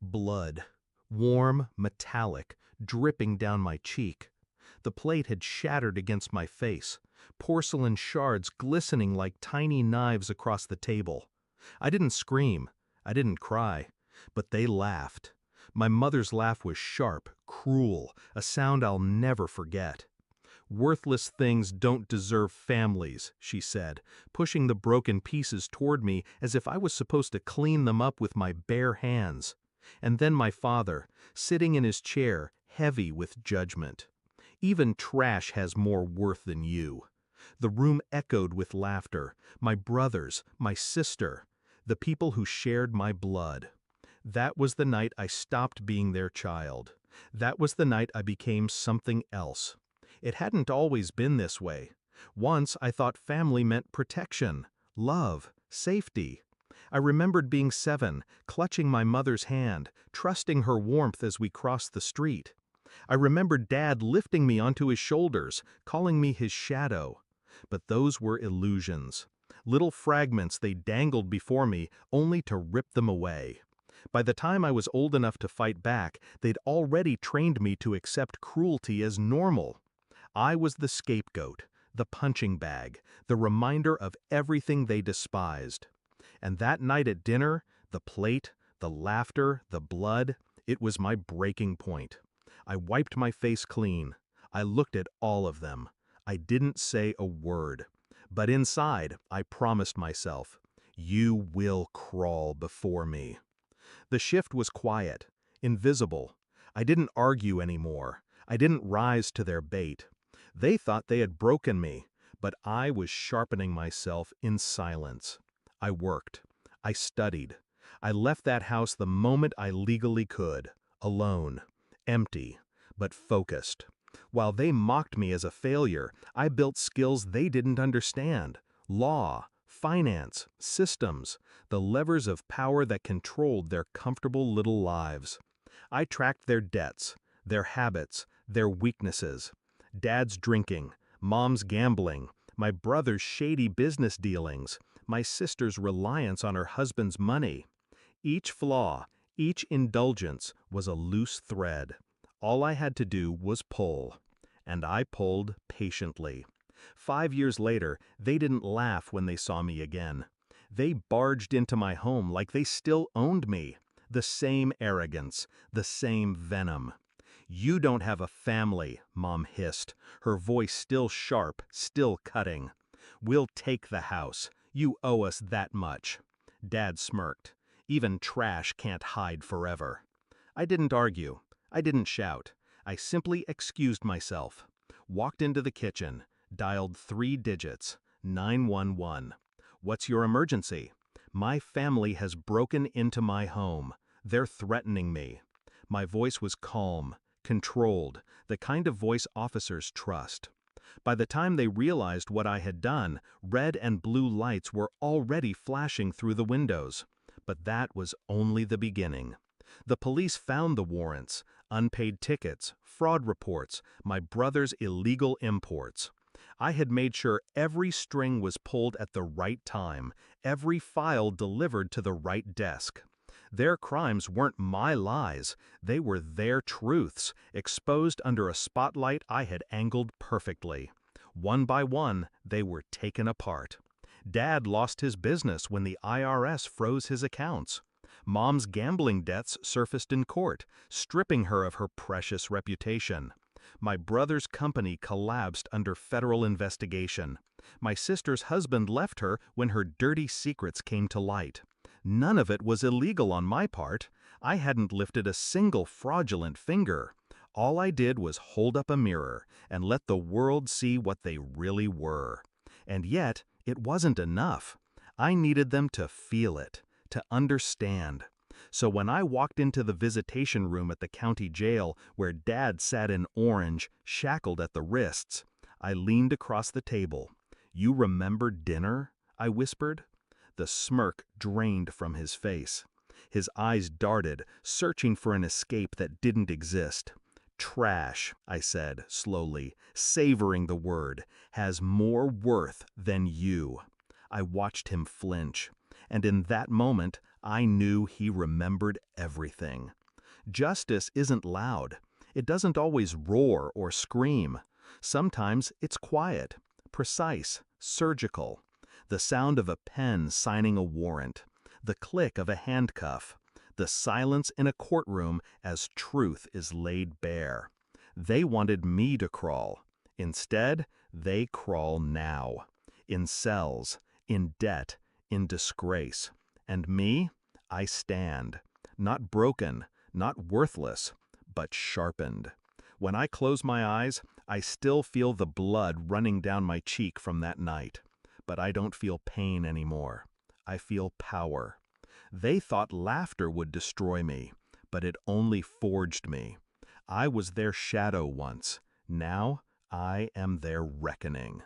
Blood, warm, metallic, dripping down my cheek. The plate had shattered against my face, porcelain shards glistening like tiny knives across the table. I didn't scream, I didn't cry, but they laughed. My mother's laugh was sharp, cruel, a sound I'll never forget. "Worthless things don't deserve families," she said, pushing the broken pieces toward me as if I was supposed to clean them up with my bare hands. And then my father, sitting in his chair, heavy with judgment. "Even trash has more worth than you." The room echoed with laughter, my brothers, my sister, the people who shared my blood. That was the night I stopped being their child. That was the night I became something else. It hadn't always been this way. Once I thought family meant protection, love, safety. I remembered being 7, clutching my mother's hand, trusting her warmth as we crossed the street. I remembered Dad lifting me onto his shoulders, calling me his shadow. But those were illusions. Little fragments they dangled before me only to rip them away. By the time I was old enough to fight back, they'd already trained me to accept cruelty as normal. I was the scapegoat, the punching bag, the reminder of everything they despised. And that night at dinner, the plate, the laughter, the blood, it was my breaking point. I wiped my face clean. I looked at all of them. I didn't say a word. But inside, I promised myself, "You will crawl before me." The shift was quiet, invisible. I didn't argue anymore. I didn't rise to their bait. They thought they had broken me, but I was sharpening myself in silence. I worked. I studied. I left that house the moment I legally could, alone, empty, but focused. While they mocked me as a failure, I built skills they didn't understand: law, finance, systems, the levers of power that controlled their comfortable little lives. I tracked their debts, their habits, their weaknesses. Dad's drinking, Mom's gambling, my brother's shady business dealings, my sister's reliance on her husband's money. Each flaw, each indulgence was a loose thread. All I had to do was pull. And I pulled patiently. 5 years later, they didn't laugh when they saw me again. They barged into my home like they still owned me. The same arrogance, the same venom. "You don't have a family," Mom hissed, her voice still sharp, still cutting. "We'll take the house. You owe us that much." Dad smirked. "Even trash can't hide forever." I didn't argue. I didn't shout. I simply excused myself. Walked into the kitchen, dialed 3 digits, 911. "What's your emergency?" "My family has broken into my home. They're threatening me." My voice was calm, controlled, the kind of voice officers trust. By the time they realized what I had done, red and blue lights were already flashing through the windows. But that was only the beginning. The police found the warrants, unpaid tickets, fraud reports, my brother's illegal imports. I had made sure every string was pulled at the right time, every file delivered to the right desk. Their crimes weren't my lies, they were their truths, exposed under a spotlight I had angled perfectly. One by one, they were taken apart. Dad lost his business when the IRS froze his accounts. Mom's gambling debts surfaced in court, stripping her of her precious reputation. My brother's company collapsed under federal investigation. My sister's husband left her when her dirty secrets came to light. None of it was illegal on my part. I hadn't lifted a single fraudulent finger. All I did was hold up a mirror and let the world see what they really were. And yet, it wasn't enough. I needed them to feel it, to understand. So when I walked into the visitation room at the county jail where Dad sat in orange, shackled at the wrists, I leaned across the table. "You remember dinner?" I whispered. The smirk drained from his face. His eyes darted, searching for an escape that didn't exist. "Trash," I said slowly, savoring the word, "has more worth than you." I watched him flinch, and in that moment, I knew he remembered everything. Justice isn't loud. It doesn't always roar or scream. Sometimes it's quiet, precise, surgical. The sound of a pen signing a warrant, the click of a handcuff, the silence in a courtroom as truth is laid bare. They wanted me to crawl. Instead, they crawl now. In cells, in debt, in disgrace. And me, I stand. Not broken, not worthless, but sharpened. When I close my eyes, I still feel the blood running down my cheek from that night. But I don't feel pain anymore. I feel power. They thought laughter would destroy me, but it only forged me. I was their shadow once. Now I am their reckoning.